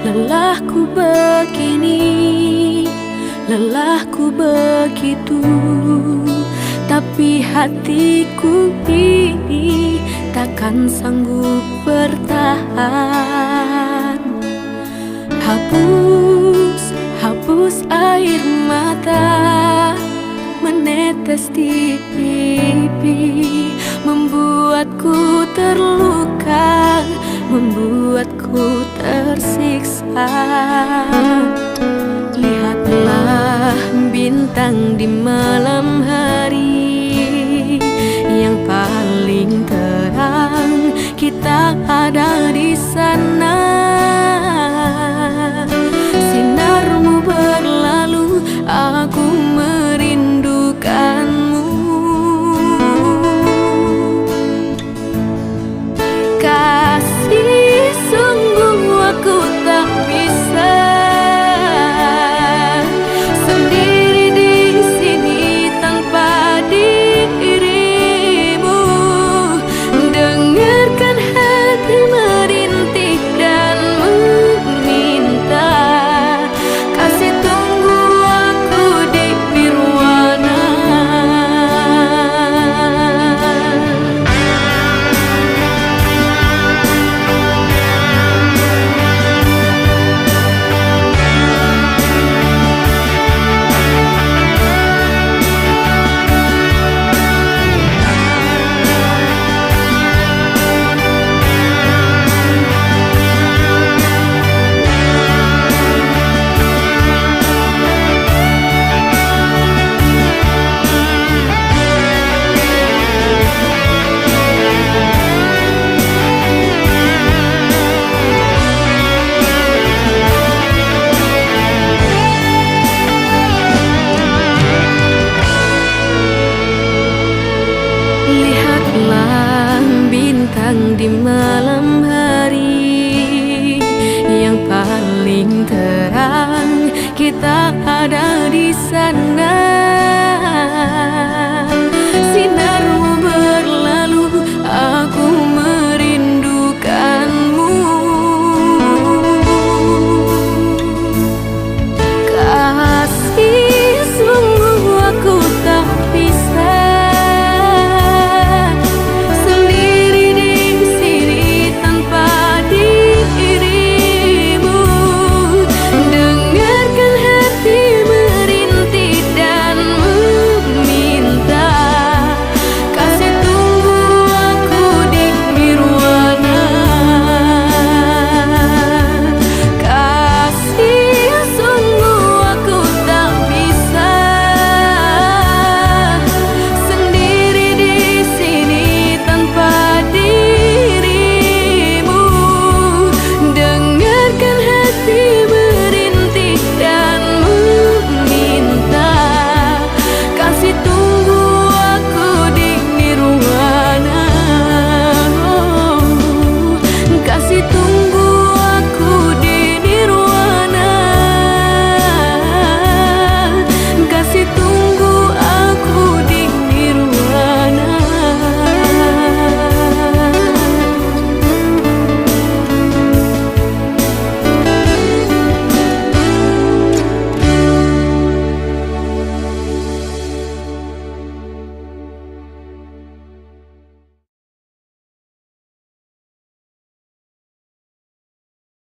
lelahku begini, lelahku begitu, tapi hatiku ini takkan sanggup bertahan. Hapus, hapus air mata menetes di pipi, membuatku terluka, membuatku tersiksa. Lihatlah bintang di malam hari yang paling terang, kita ada di sana. Sinarmu berlalu, aku merindukanmu. Kasih, sungguh aku tak bisa sendiri di sini tanpa dirimu. Dengarkan hati merintih dan meminta, kasih tunggu aku di nirwana. Lihatlah bintang di malam hari yang paling terang, kita ada di sana.